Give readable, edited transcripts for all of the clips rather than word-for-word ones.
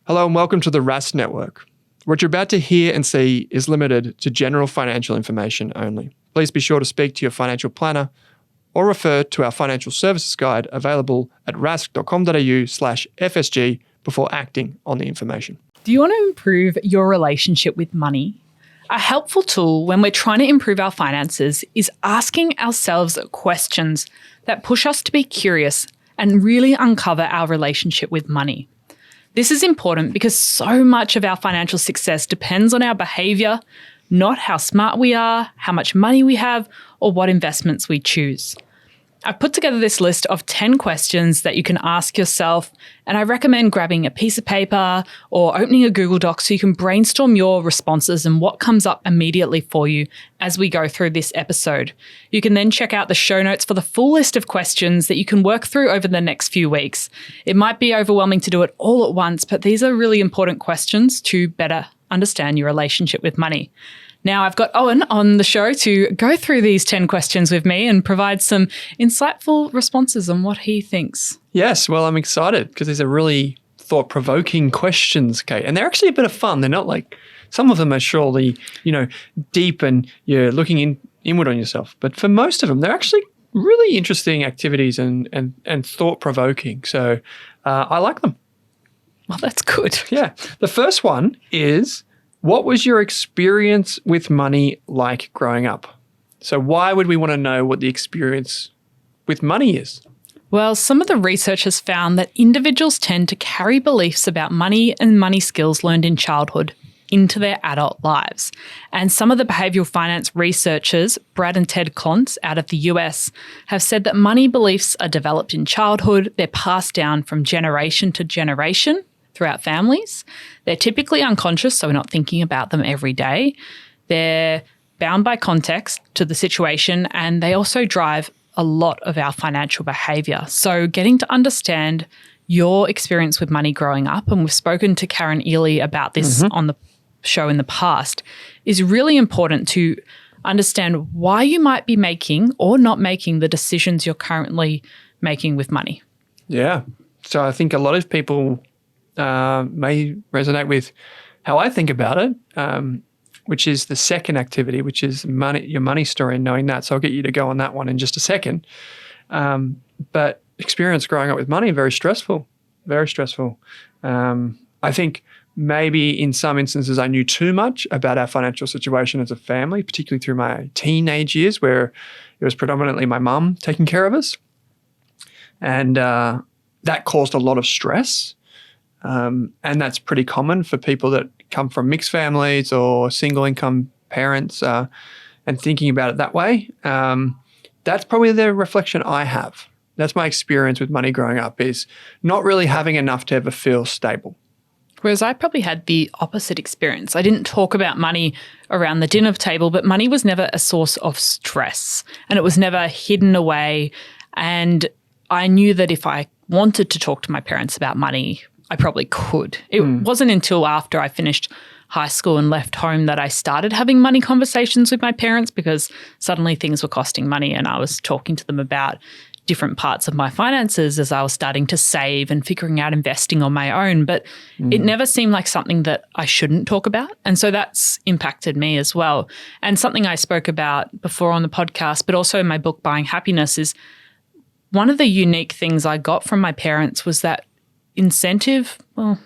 Hello and welcome to the Rask Network. What you're about to hear and see is limited to general financial information only. Please be sure to speak to your financial planner or refer to our financial services guide available at rask.com.au/FSG before acting on the information. Do you want to improve your relationship with money? A helpful tool when we're trying to improve our finances is asking ourselves questions that push us to be curious and really uncover our relationship with money. This is important because so much of our financial success depends on our behaviour, not how smart we are, how much money we have, or what investments we choose. I've put together this list of 10 questions that you can ask yourself, and I recommend grabbing a piece of paper or opening a Google Doc so you can brainstorm your responses and what comes up immediately for you as we go through this episode. You can then check out the show notes for the full list of questions that you can work through over the next few weeks. It might be overwhelming to do it all at once, but these are really important questions to better understand your relationship with money. Now, I've got Owen on the show to go through these 10 questions with me and provide some insightful responses on what he thinks. Yes, well, I'm excited because these are really thought-provoking questions, Kate. And they're actually a bit of fun. They're not like, some of them are surely, deep and you're looking inward on yourself. But for most of them, they're actually really interesting activities and thought-provoking. So I like them. Well, that's good. Yeah. The first one is, what was your experience with money like growing up? So why would we want to know what the experience with money is? Well, some of the research has found that individuals tend to carry beliefs about money and money skills learned in childhood into their adult lives. And some of the behavioral finance researchers, Brad and Ted Klontz out of the US, have said that money beliefs are developed in childhood. They're passed down from generation to generation throughout families. They're typically unconscious, so we're not thinking about them every day. They're bound by context to the situation, and they also drive a lot of our financial behaviour. So getting to understand your experience with money growing up, and we've spoken to Karen Ely about this on the show in the past, is really important to understand why you might be making or not making the decisions you're currently making with money. Yeah. So I think a lot of people may resonate with how I think about it, which is the second activity, which is your money story and knowing that. So I'll get you to go on that one in just a second. But experience growing up with money, very stressful, very stressful. I think maybe in some instances I knew too much about our financial situation as a family, particularly through my teenage years where it was predominantly my mum taking care of us. And that caused a lot of stress. And that's pretty common for people that come from mixed families or single income parents and thinking about it that way. That's probably the reflection I have. That's my experience with money growing up, is not really having enough to ever feel stable. Whereas I probably had the opposite experience. I didn't talk about money around the dinner table, but money was never a source of stress and it was never hidden away. And I knew that if I wanted to talk to my parents about money, I probably could. It wasn't until after I finished high school and left home that I started having money conversations with my parents, because suddenly things were costing money and I was talking to them about different parts of my finances as I was starting to save and figuring out investing on my own. But it never seemed like something that I shouldn't talk about. And so that's impacted me as well. And something I spoke about before on the podcast, but also in my book, Buying Happiness, is one of the unique things I got from my parents was that incentive, I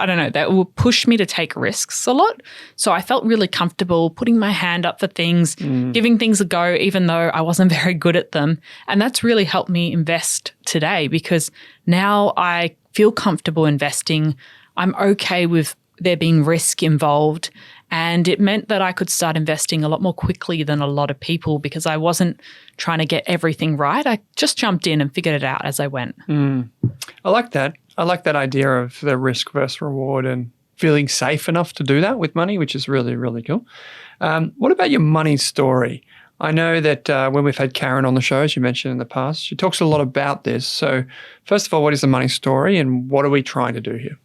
don't know, that will push me to take risks a lot. So I felt really comfortable putting my hand up for things, giving things a go, even though I wasn't very good at them. And that's really helped me invest today, because now I feel comfortable investing. I'm okay with there being risk involved. And it meant that I could start investing a lot more quickly than a lot of people, because I wasn't trying to get everything right. I just jumped in and figured it out as I went. I like that. I like that idea of the risk versus reward and feeling safe enough to do that with money, which is really, really cool. What about your money story? I know that when we've had Karen on the show, as you mentioned in the past, she talks a lot about this. So first of all, what is the money story and what are we trying to do here?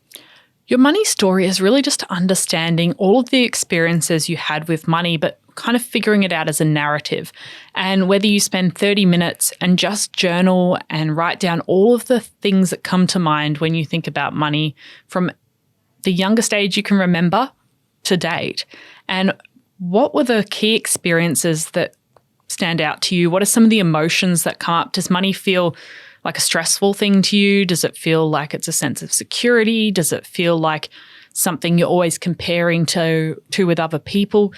Your money story is really just understanding all of the experiences you had with money, but kind of figuring it out as a narrative. And whether you spend 30 minutes and just journal and write down all of the things that come to mind when you think about money, from the youngest age you can remember to date. And what were the key experiences that stand out to you? What are some of the emotions that come up? Does money feel like a stressful thing to you? Does it feel like it's a sense of security? Does it feel like something you're always comparing to with other people?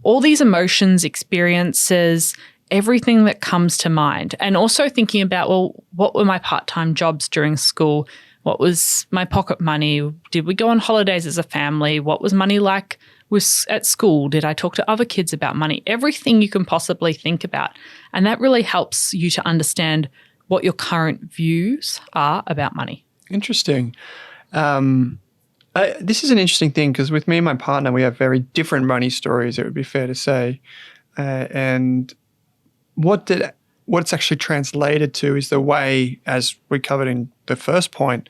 All these emotions, experiences, everything that comes to mind. And also thinking about, well, what were my part-time jobs during school? What was my pocket money? Did we go on holidays as a family? What was money like at school? Did I talk to other kids about money? Everything you can possibly think about. And that really helps you to understand what your current views are about money. Interesting. This is an interesting thing because with me and my partner, we have very different money stories, it would be fair to say. And what's actually translated to is the way, as we covered in the first point,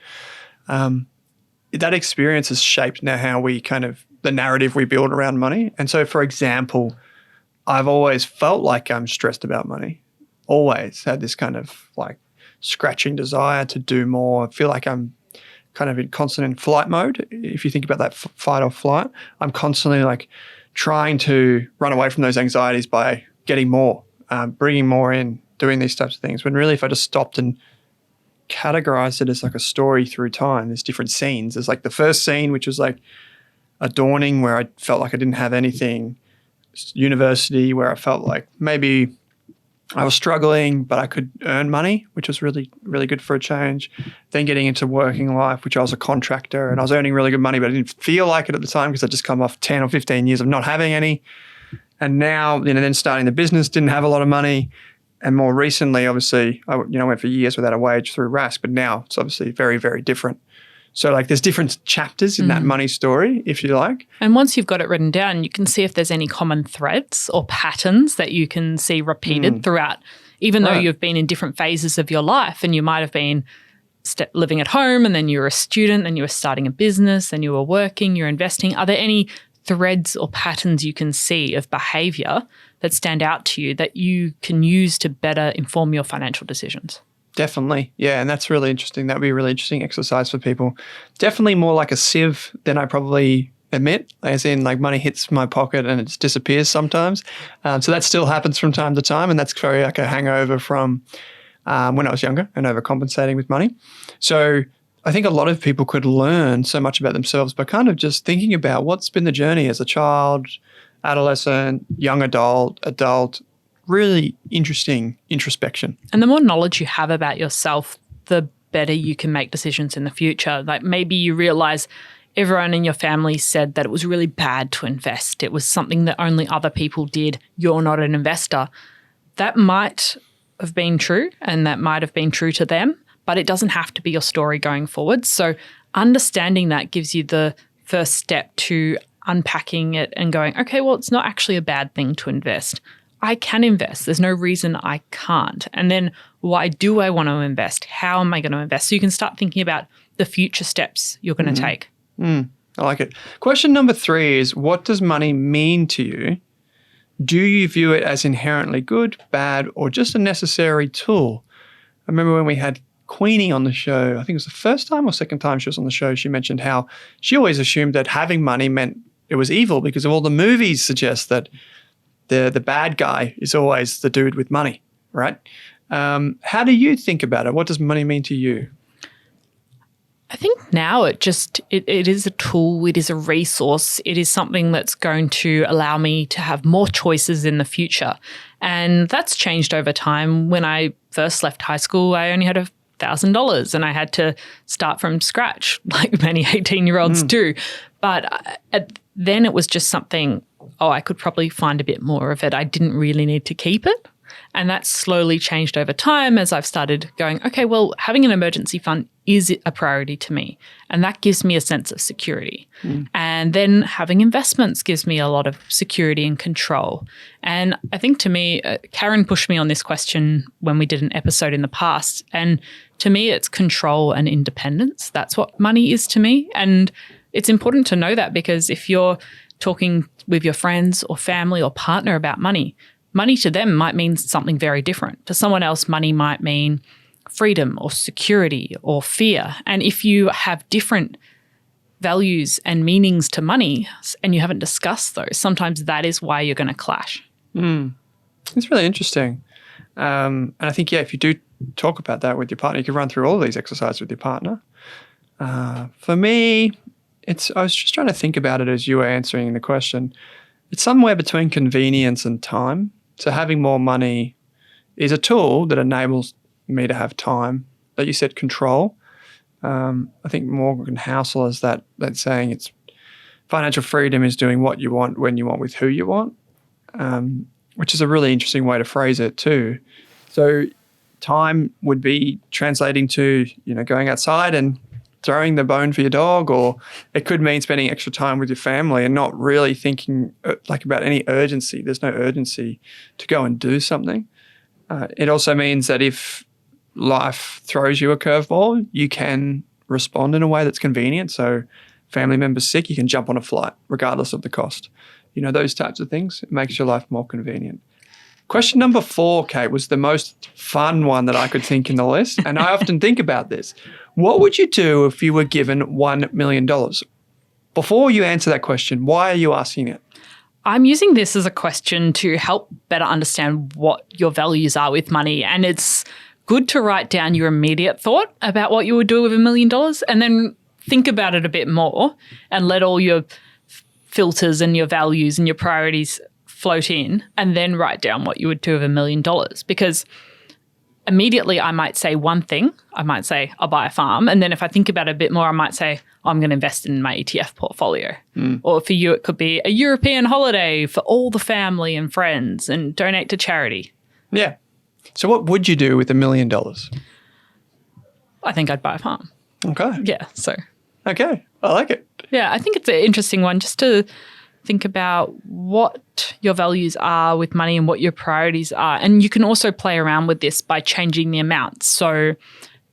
that experience has shaped now how we the narrative we build around money. And so, for example, I've always felt like I'm stressed about money, always had this kind of like scratching desire to do more. I feel like I'm kind of in constant flight mode. If you think about that fight or flight, I'm constantly like trying to run away from those anxieties by getting more, bringing more in, doing these types of things. When really if I just stopped and categorized it as like a story through time, there's different scenes. There's like the first scene, which was like a dawning where I felt like I didn't have anything. University, where I felt like maybe I was struggling, but I could earn money, which was really, really good for a change. Then getting into working life, which I was a contractor and I was earning really good money, but I didn't feel like it at the time because I'd just come off 10 or 15 years of not having any. And now, then starting the business, didn't have a lot of money. And more recently, obviously, I went for years without a wage through Rask, but now it's obviously very, very different. So like there's different chapters in that money story, if you like. And once you've got it written down, you can see if there's any common threads or patterns that you can see repeated throughout, even though you've been in different phases of your life and you might have been living at home and then you were a student, then you were starting a business, then you were working, you're investing. Are there any threads or patterns you can see of behavior that stand out to you that you can use to better inform your financial decisions? Definitely. Yeah. And that's really interesting. That would be a really interesting exercise for people. Definitely more like a sieve than I probably admit, as in like money hits my pocket and it just disappears sometimes. So that still happens from time to time. And that's very like a hangover from when I was younger and overcompensating with money. So I think a lot of people could learn so much about themselves by kind of just thinking about what's been the journey as a child, adolescent, young adult, really interesting introspection. And the more knowledge you have about yourself, the better you can make decisions in the future. Like maybe you realize everyone in your family said that it was really bad to invest. It was something that only other people did. You're not an investor. That might have been true and that might have been true to them, but it doesn't have to be your story going forward. So understanding that gives you the first step to unpacking it and going, okay, well, it's not actually a bad thing to invest. I can invest. There's no reason I can't. And then why do I want to invest? How am I going to invest? So you can start thinking about the future steps you're going to take. I like it. Question number 3 is, what does money mean to you? Do you view it as inherently good, bad, or just a necessary tool? I remember when we had Queenie on the show, I think it was the first time or second time she was on the show, she mentioned how she always assumed that having money meant it was evil because of all the movies suggest that the bad guy is always the dude with money, right? How do you think about it? What does money mean to you? I think now it is a tool, it is a resource, it is something that's going to allow me to have more choices in the future. And that's changed over time. When I first left high school, I only had $1,000 and I had to start from scratch like many 18-year-olds do. But then it was just something, I could probably find a bit more of it. I didn't really need to keep it. And that's slowly changed over time as I've started going, okay, well, having an emergency fund is a priority to me. And that gives me a sense of security. And then having investments gives me a lot of security and control. And I think to me, Karen pushed me on this question when we did an episode in the past. And to me, it's control and independence. That's what money is to me. And it's important to know that because if you're talking with your friends or family or partner about money to them might mean something very different. To someone else, money might mean freedom or security or fear. And if you have different values and meanings to money and you haven't discussed those, sometimes that is why you're going to clash. It's really interesting. And I think, if you do talk about that with your partner, you can run through all of these exercises with your partner. For me, I was just trying to think about it as you were answering the question. It's somewhere between convenience and time. So having more money is a tool that enables me to have time. Like you said, control. I think Morgan Housel is that saying, it's financial freedom is doing what you want, when you want, with who you want, which is a really interesting way to phrase it too. So time would be translating to, going outside and throwing the bone for your dog, or it could mean spending extra time with your family and not really thinking about any urgency. There's no urgency to go and do something. It also means that if life throws you a curveball, you can respond in a way that's convenient. So family member's sick, you can jump on a flight regardless of the cost. Those types of things. It makes your life more convenient. Question number 4, Kate, was the most fun one that I could think in the list. And I often think about this. What would you do if you were given $1 million? Before you answer that question, why are you asking it? I'm using this as a question to help better understand what your values are with money. And it's good to write down your immediate thought about what you would do with $1 million and then think about it a bit more and let all your filters and your values and your priorities float in, and then write down what you would do with $1 million. Because immediately I might say one thing. I might say I'll buy a farm. And then if I think about it a bit more, I might say I'm going to invest in my ETF portfolio. Or for you, it could be a European holiday for all the family and friends and donate to charity. Yeah. So what would you do with $1 million? I think I'd buy a farm. Okay. Yeah. So. Okay. I like it. Yeah. I think it's an interesting one just to think about what your values are with money and what your priorities are. And you can also play around with this by changing the amount. So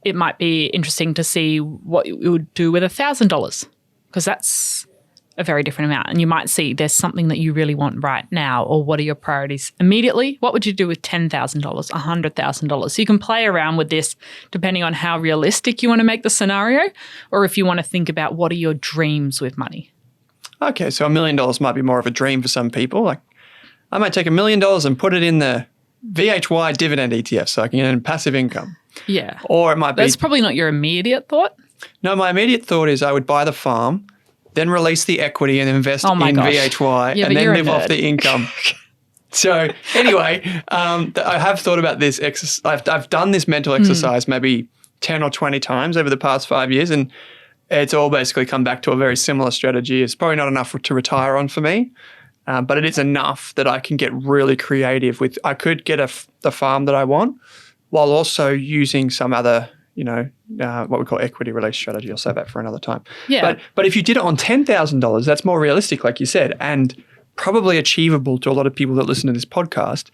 it might be interesting to see what you would do with $1,000, because that's a very different amount. And you might see there's something that you really want right now, or what are your priorities immediately? What would you do with $10,000, $100,000? So you can play around with this depending on how realistic you want to make the scenario, or if you want to think about what are your dreams with money. Okay, so $1 million might be more of a dream for some people. Like, I might take $1 million and put it in the VHY dividend ETF so I can earn passive income. Yeah. Or it might be... That's probably not your immediate thought. No, my immediate thought is I would buy the farm, then release the equity and invest in VHY, and then live off the income. So anyway, I have thought about this exercise. I've done this mental exercise maybe 10 or 20 times over the past 5 years, and it's all basically come back to a very similar strategy. It's probably not enough to retire on for me, but it is enough that I can get really creative with. I could get the farm that I want while also using some other, what we call equity release strategy. I'll save that for another time. Yeah. But if you did it on $10,000, that's more realistic, like you said, and probably achievable to a lot of people that listen to this podcast,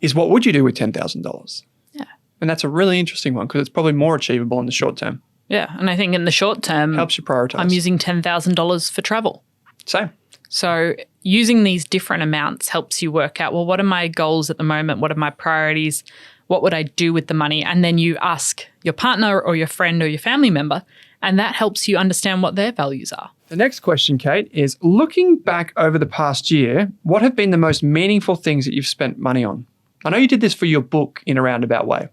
is what would you do with $10,000? Yeah. And that's a really interesting one because it's probably more achievable in the short term. Yeah, and I think in the short term, helps you prioritize. I'm using $10,000 for travel. Same. So using these different amounts helps you work out, well, what are my goals at the moment? What are my priorities? What would I do with the money? And then you ask your partner or your friend or your family member, and that helps you understand what their values are. The next question, Kate, is looking back over the past year, what have been the most meaningful things that you've spent money on? I know you did this for your book in a roundabout way.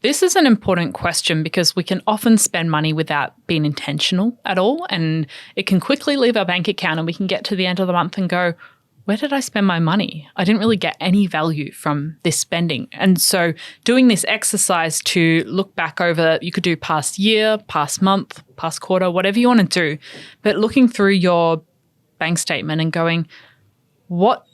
This is an important question because we can often spend money without being intentional at all, and it can quickly leave our bank account and we can get to the end of the month and go, where did I spend my money? I didn't really get any value from this spending. And so doing this exercise to look back over, you could do past year, past month, past quarter, whatever you want to do, but looking through your bank statement and going, what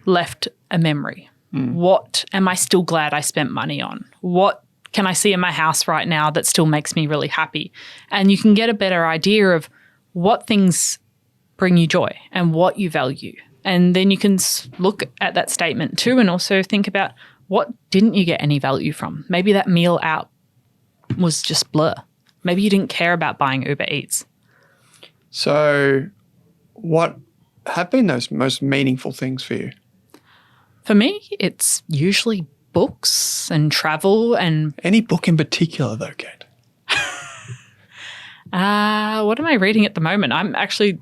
left a memory? What am I still glad I spent money on? What can I see in my house right now that still makes me really happy? And you can get a better idea of what things bring you joy and what you value. And then you can look at that statement too and also think about what didn't you get any value from? Maybe that meal out was just blur. Maybe you didn't care about buying Uber Eats. So what have been those most meaningful things for you? For me, it's usually books and travel and... Any book in particular though, Kate? What am I reading at the moment? I'm actually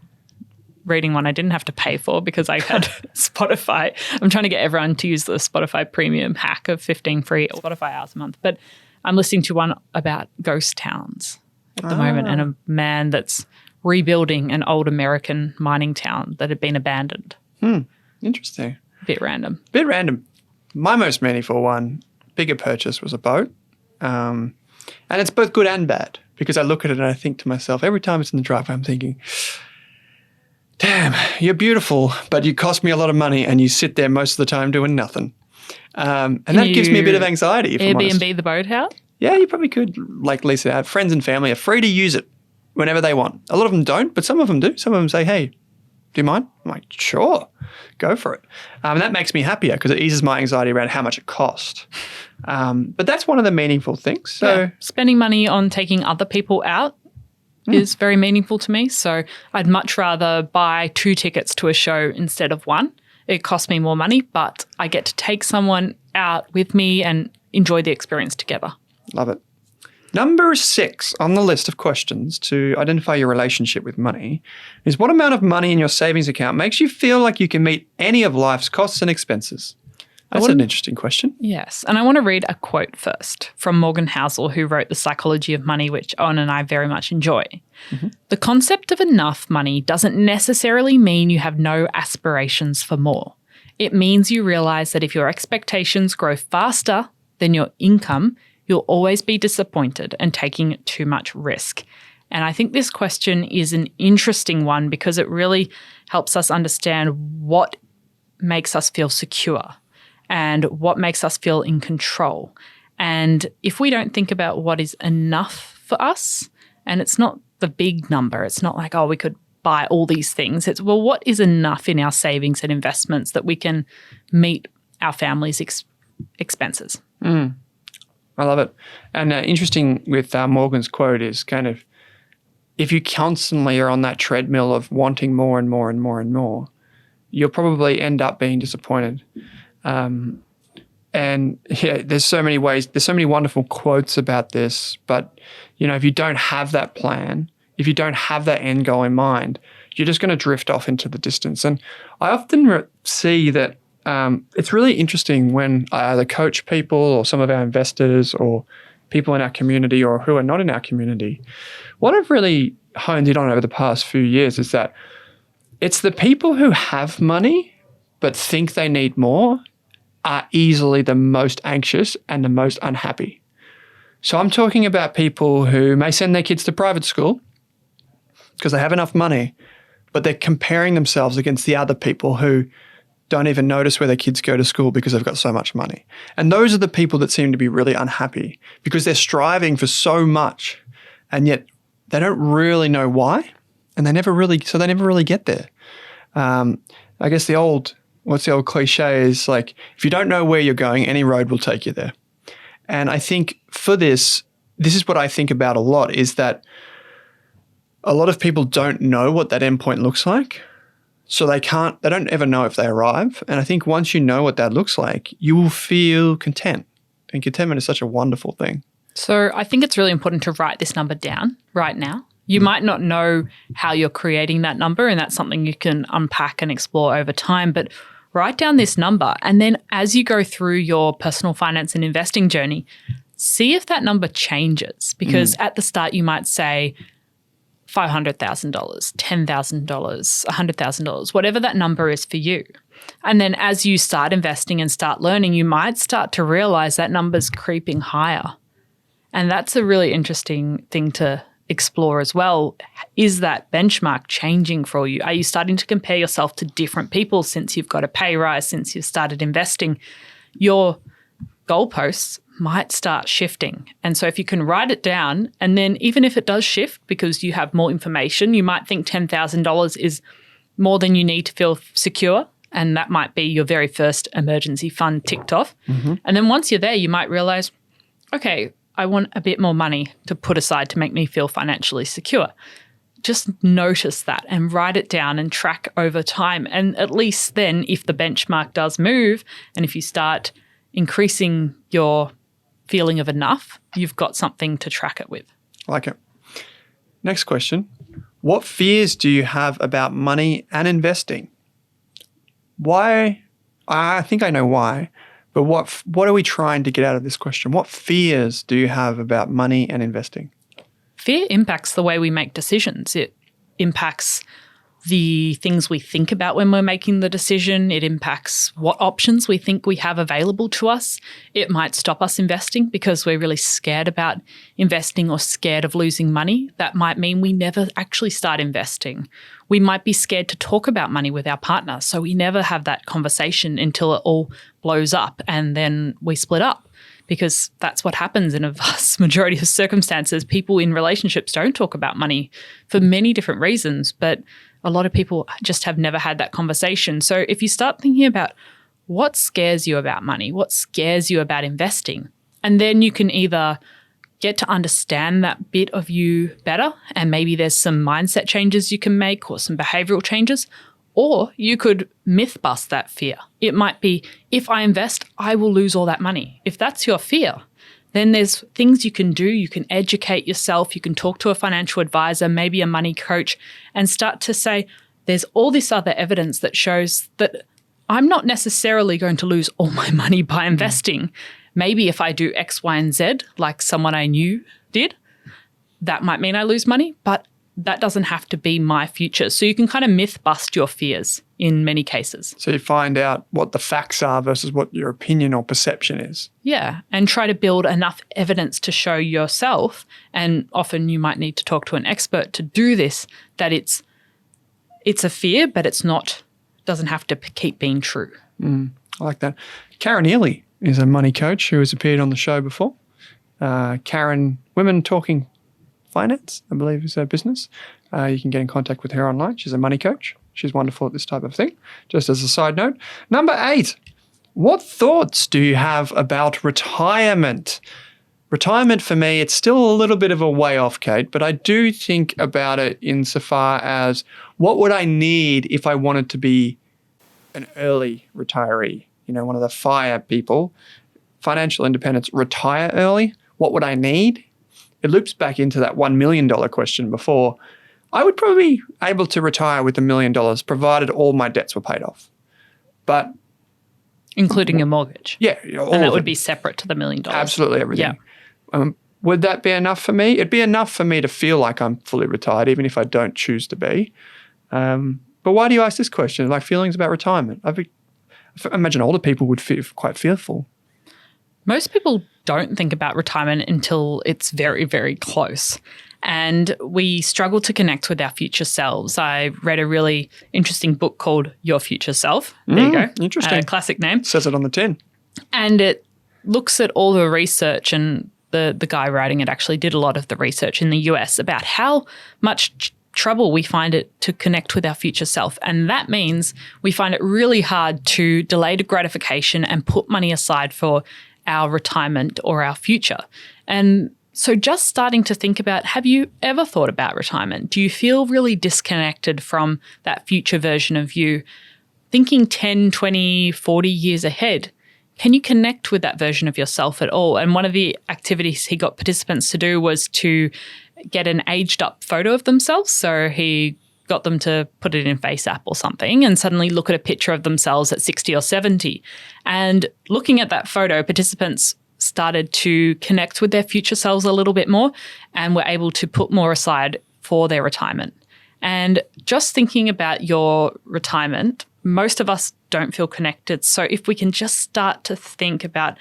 reading one I didn't have to pay for because I had Spotify. I'm trying to get everyone to use the Spotify premium hack of 15 free Spotify hours a month. But I'm listening to one about ghost towns at the moment and a man that's rebuilding an old American mining town that had been abandoned. Interesting. Bit random. My most meaningful one, bigger purchase, was a boat. And it's both good and bad because I look at it and I think to myself, every time it's in the driveway, I'm thinking, damn, you're beautiful, but you cost me a lot of money and you sit there most of the time doing nothing. And that gives me a bit of anxiety, if I'm honest. Airbnb the boathouse? Yeah, you probably could, like Lisa, have friends and family are free to use it whenever they want. A lot of them don't, but some of them do. Some of them say, hey, do you mind? I'm like, sure, go for it. And that makes me happier because it eases my anxiety around how much it costs. But that's one of the meaningful things. So spending money on taking other people out is very meaningful to me. So I'd much rather buy 2 tickets to a show instead of 1. It costs me more money, but I get to take someone out with me and enjoy the experience together. Love it. Number 6 on the list of questions to identify your relationship with money is what amount of money in your savings account makes you feel like you can meet any of life's costs and expenses? That's an interesting question. Yes. And I want to read a quote first from Morgan Housel, who wrote The Psychology of Money, which Owen and I very much enjoy. The concept of enough money doesn't necessarily mean you have no aspirations for more. It means you realize that if your expectations grow faster than your income, you'll always be disappointed and taking too much risk. And I think this question is an interesting one because it really helps us understand what makes us feel secure and what makes us feel in control. And if we don't think about what is enough for us, and it's not the big number, it's not like, oh, we could buy all these things. It's, well, what is enough in our savings and investments that we can meet our family's expenses? I love it. And interesting with Morgan's quote is kind of, if you constantly are on that treadmill of wanting more and more and more and more, you'll probably end up being disappointed. And yeah, there's so many wonderful quotes about this, but you know, if you don't have that plan, if you don't have that end goal in mind, you're just going to drift off into the distance. And I often see that it's really interesting when I either coach people or some of our investors or people in our community or who are not in our community. What I've really honed in on over the past few years is that it's the people who have money but think they need more are easily the most anxious and the most unhappy. So I'm talking about people who may send their kids to private school because they have enough money, but they're comparing themselves against the other people who don't even notice where their kids go to school because they've got so much money. And those are the people that seem to be really unhappy because they're striving for so much and yet they don't really know why and they never really get there. I guess what's the old cliche is like, if you don't know where you're going, any road will take you there. And I think for this is what I think about a lot, is that a lot of people don't know what that endpoint looks like. So they don't ever know if they arrive. And I think once you know what that looks like, you will feel content. And contentment is such a wonderful thing. So I think it's really important to write this number down right now. You might not know how you're creating that number, and that's something you can unpack and explore over time, but write down this number. And then as you go through your personal finance and investing journey, see if that number changes. Because at the start, you might say $500,000, $10,000, $100,000, whatever that number is for you. And then as you start investing and start learning, you might start to realize that number's creeping higher. And that's a really interesting thing to explore as well. Is that benchmark changing for you? Are you starting to compare yourself to different people since you've got a pay rise, since you've started investing? Your goalposts might start shifting. And so if you can write it down, and then even if it does shift because you have more information, you might think $10,000 is more than you need to feel secure. And that might be your very first emergency fund ticked off. And then once you're there, you might realize, okay, I want a bit more money to put aside to make me feel financially secure. Just notice that and write it down and track over time. And at least then, if the benchmark does move and if you start increasing your feeling of enough, you've got something to track it with. I like it. Next question. What fears do you have about money and investing? Why? I think I know why, but what are we trying to get out of this question? What fears do you have about money and investing? Fear impacts the way we make decisions. It impacts the things we think about when we're making the decision. It impacts what options we think we have available to us. It might stop us investing because we're really scared about investing or scared of losing money. That might mean we never actually start investing. We might be scared to talk about money with our partner, so we never have that conversation until it all blows up and then we split up. Because that's what happens in a vast majority of circumstances. People in relationships don't talk about money for many different reasons, but a lot of people just have never had that conversation. So if you start thinking about what scares you about money, what scares you about investing, and then you can either get to understand that bit of you better, and maybe there's some mindset changes you can make or some behavioral changes, or you could myth bust that fear. It might be, if I invest, I will lose all that money. If that's your fear, then there's things you can do. You can educate yourself. You can talk to a financial advisor, maybe a money coach, and start to say, there's all this other evidence that shows that I'm not necessarily going to lose all my money by investing. Maybe if I do X, Y, and Z, like someone I knew did, that might mean I lose money, but that doesn't have to be my future. So you can kind of myth bust your fears in many cases. So you find out what the facts are versus what your opinion or perception is. Yeah, and try to build enough evidence to show yourself, and often you might need to talk to an expert to do this, that it's a fear, but it's not, doesn't have to keep being true. I like that. Karen Ely is a money coach who has appeared on the show before. Karen, Women Talking Finance, I believe, is her business. You can get in contact with her online. She's a money coach. She's wonderful at this type of thing. Just as a side note. Number 8, what thoughts do you have about retirement? Retirement for me, it's still a little bit of a way off, Kate, but I do think about it insofar as what would I need if I wanted to be an early retiree? You know, one of the FIRE people, financial independence, retire early. What would I need? It loops back into that $1 million question before. I would probably be able to retire with $1 million provided all my debts were paid off. But including your mortgage. Yeah. And that would be separate to the $1 million. Absolutely everything. Yeah. Would that be enough for me? It'd be enough for me to feel like I'm fully retired, even if I don't choose to be. But why do you ask this question? Like feelings about retirement? I imagine older people would feel quite fearful. Most people don't think about retirement until it's very, very close. And we struggle to connect with our future selves. I read a really interesting book called Your Future Self. There you go. Interesting. A classic name. Says it on the tin. And it looks at all the research, and the guy writing it actually did a lot of the research in the US about how much trouble we find it to connect with our future self. And that means we find it really hard to delay the gratification and put money aside for our retirement or our future. And so just starting to think about, have you ever thought about retirement? Do you feel really disconnected from that future version of you? Thinking 10, 20, 40 years ahead, can you connect with that version of yourself at all? And one of the activities he got participants to do was to get an aged up photo of themselves. So he got them to put it in FaceApp or something and suddenly look at a picture of themselves at 60 or 70. And looking at that photo, participants started to connect with their future selves a little bit more and were able to put more aside for their retirement. And just thinking about your retirement, most of us don't feel connected. So if we can just start to think about,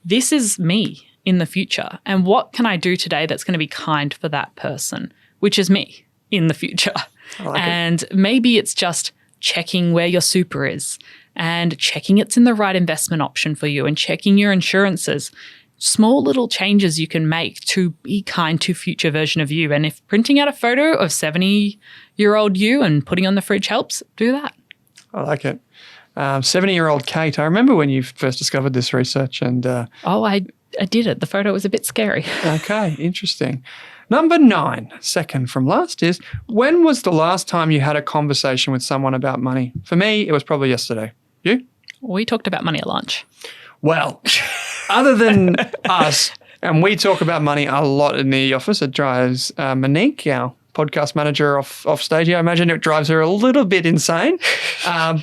this is me in the future, and what can I do today that's going to be kind for that person, which is me in the future. And maybe it's just checking where your super is and checking it's in the right investment option for you and checking your insurances. Small little changes you can make to be kind to future version of you. And if printing out a photo of 70-year-old you and putting on the fridge helps, do that. I like it. 70-year-old Kate, I remember when you first discovered this research and... I did it. The photo was a bit scary. Okay, interesting. Number 9, second from last, is when was the last time you had a conversation with someone about money? For me, it was probably yesterday. You? We talked about money at lunch. Well, other than us, and we talk about money a lot in the office, it drives Monique, our podcast manager off stage here. I imagine it drives her a little bit insane,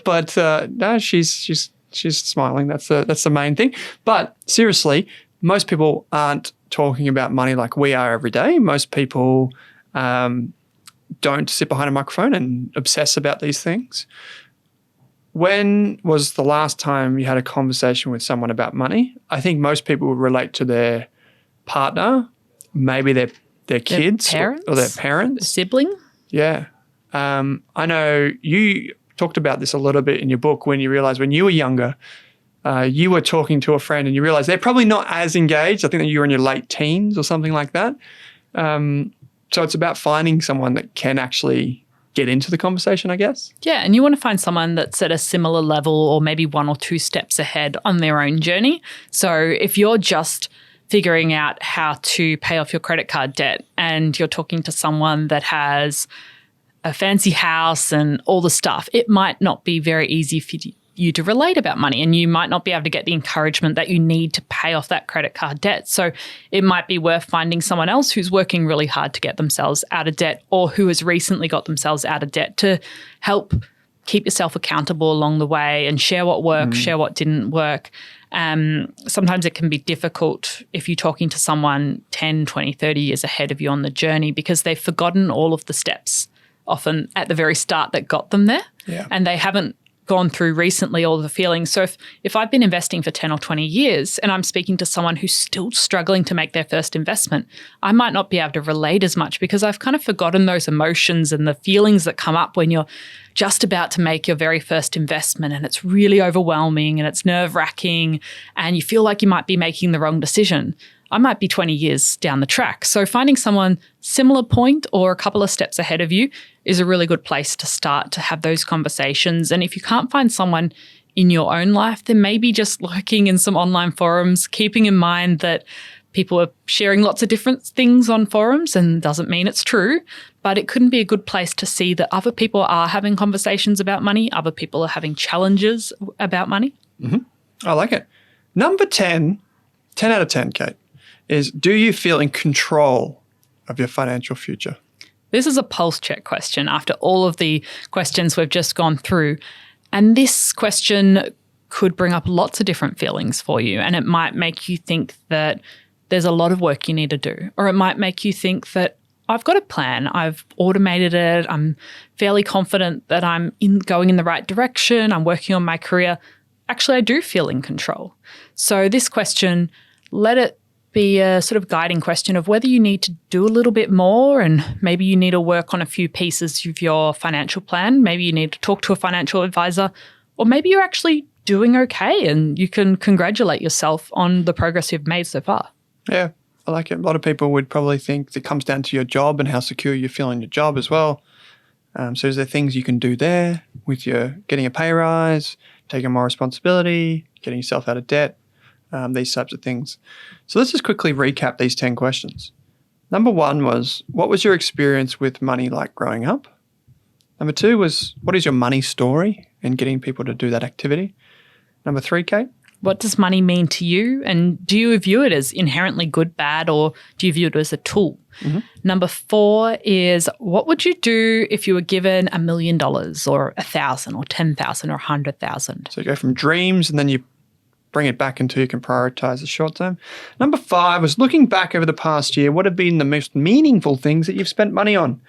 but no, she's smiling. That's the main thing. But seriously, most people aren't talking about money like we are every day. Most people don't sit behind a microphone and obsess about these things. When was the last time you had a conversation with someone about money? I think most people would relate to their partner, maybe their kids or their parents. Sibling? Yeah. I know you talked about this a little bit in your book when you realized when you were younger, you were talking to a friend and you realized they're probably not as engaged. I think that you were in your late teens or something like that. So it's about finding someone that can actually get into the conversation, I guess. Yeah, and you want to find someone that's at a similar level or maybe 1 or 2 steps ahead on their own journey. So if you're just figuring out how to pay off your credit card debt and you're talking to someone that has a fancy house and all the stuff, it might not be very easy for you to relate about money, and you might not be able to get the encouragement that you need to pay off that credit card debt. So it might be worth finding someone else who's working really hard to get themselves out of debt or who has recently got themselves out of debt to help keep yourself accountable along the way and share what worked, share what didn't work. Sometimes it can be difficult if you're talking to someone 10, 20, 30 years ahead of you on the journey because they've forgotten all of the steps often at the very start that got them there. Yeah. And they haven't gone through recently all the feelings. So if I've been investing for 10 or 20 years and I'm speaking to someone who's still struggling to make their first investment, I might not be able to relate as much because I've kind of forgotten those emotions and the feelings that come up when you're just about to make your very first investment and it's really overwhelming and it's nerve-wracking and you feel like you might be making the wrong decision. I might be 20 years down the track. So finding someone similar point or a couple of steps ahead of you is a really good place to start to have those conversations. And if you can't find someone in your own life, then maybe just lurking in some online forums, keeping in mind that people are sharing lots of different things on forums and doesn't mean it's true, but it couldn't be a good place to see that other people are having conversations about money, other people are having challenges about money. Mm-hmm. I like it. Number 10 out of 10, Kate, is do you feel in control of your financial future? This is a pulse check question after all of the questions we've just gone through. And this question could bring up lots of different feelings for you. And it might make you think that there's a lot of work you need to do. Or it might make you think that I've got a plan, I've automated it, I'm fairly confident that I'm going in the right direction, I'm working on my career. Actually, I do feel in control. So this question, let it be a sort of guiding question of whether you need to do a little bit more and maybe you need to work on a few pieces of your financial plan. Maybe you need to talk to a financial advisor, or maybe you're actually doing okay and you can congratulate yourself on the progress you've made so far. Yeah, I like it. A lot of people would probably think it comes down to your job and how secure you feel in your job as well. So is there things you can do there with your getting a pay rise, taking more responsibility, getting yourself out of debt? These types of things. So let's just quickly recap these 10 questions. Number 1 was, what was your experience with money like growing up? Number 2 was, what is your money story and getting people to do that activity? Number 3, Kate? What does money mean to you? And do you view it as inherently good, bad, or do you view it as a tool? Mm-hmm. Number 4 is, what would you do if you were given $1 million or 1,000 or 10,000 or 100,000? So you go from dreams and then you bring it back until you can prioritize the short term. Number 5 was looking back over the past year, what have been the most meaningful things that you've spent money on?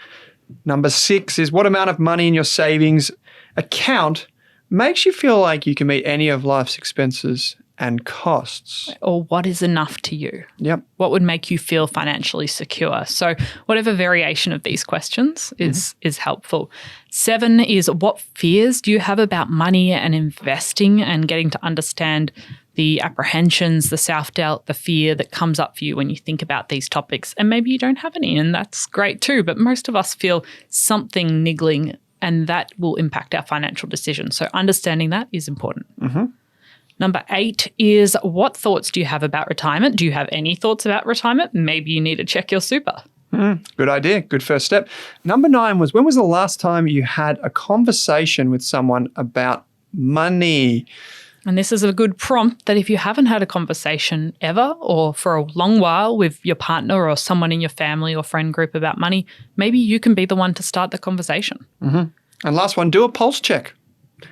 Number 6 is what amount of money in your savings account makes you feel like you can meet any of life's expenses and costs. Or what is enough to you? Yep. What would make you feel financially secure? So whatever variation of these questions is helpful. 7 is, what fears do you have about money and investing and getting to understand the apprehensions, the self-doubt, the fear that comes up for you when you think about these topics. And maybe you don't have any, and that's great too. But most of us feel something niggling, and that will impact our financial decisions. So understanding that is important. Mm-hmm. Number 8 is, what thoughts do you have about retirement? Do you have any thoughts about retirement? Maybe you need to check your super. Good idea. Good first step. Number 9 was, when was the last time you had a conversation with someone about money? And this is a good prompt that if you haven't had a conversation ever or for a long while with your partner or someone in your family or friend group about money, maybe you can be the one to start the conversation. And last one, do a pulse check.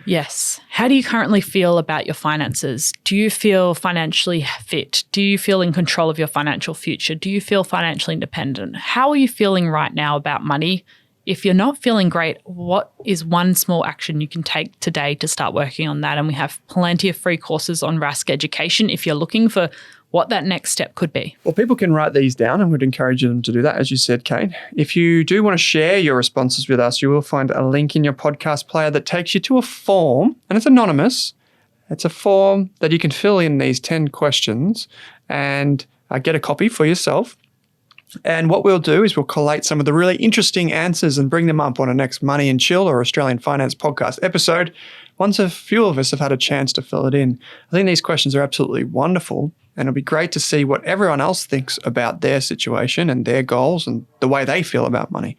Yes. How do you currently feel about your finances? Do you feel financially fit? Do you feel in control of your financial future? Do you feel financially independent? How are you feeling right now about money? If you're not feeling great, what is one small action you can take today to start working on that? And we have plenty of free courses on Rask Education if you're looking for what that next step could be. Well, people can write these down and we'd encourage them to do that, as you said, Kate. If you do want to share your responses with us, you will find a link in your podcast player that takes you to a form, and it's anonymous. It's a form that you can fill in these 10 questions and get a copy for yourself. And what we'll do is we'll collate some of the really interesting answers and bring them up on a next Money and Chill or Australian Finance podcast episode once a few of us have had a chance to fill it in. I think these questions are absolutely wonderful, and it'll be great to see what everyone else thinks about their situation and their goals and the way they feel about money.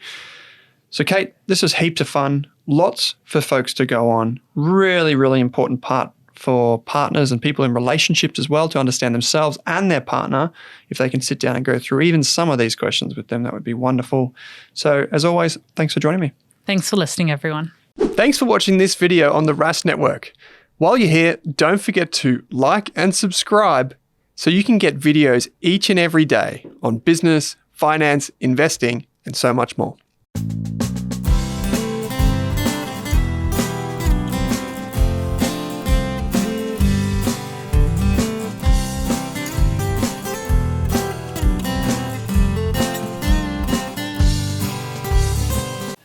So, Kate, this was heaps of fun. Lots for folks to go on. Really, really important part for partners and people in relationships as well to understand themselves and their partner. If they can sit down and go through even some of these questions with them, that would be wonderful. So as always, thanks for joining me. Thanks for listening, everyone. Thanks for watching this video on the Rask Network. While you're here, don't forget to like and subscribe so you can get videos each and every day on business, finance, investing, and so much more.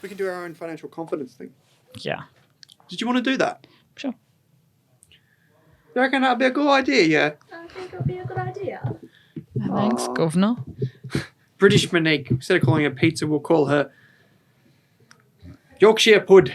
We can do our own financial confidence thing. Yeah. Did you want to do that? Sure. You reckon that'd be a good idea, yeah? I think it'll be a good idea. Thanks, Governor. British Monique. Instead of calling her pizza, we'll call her Yorkshire Pud.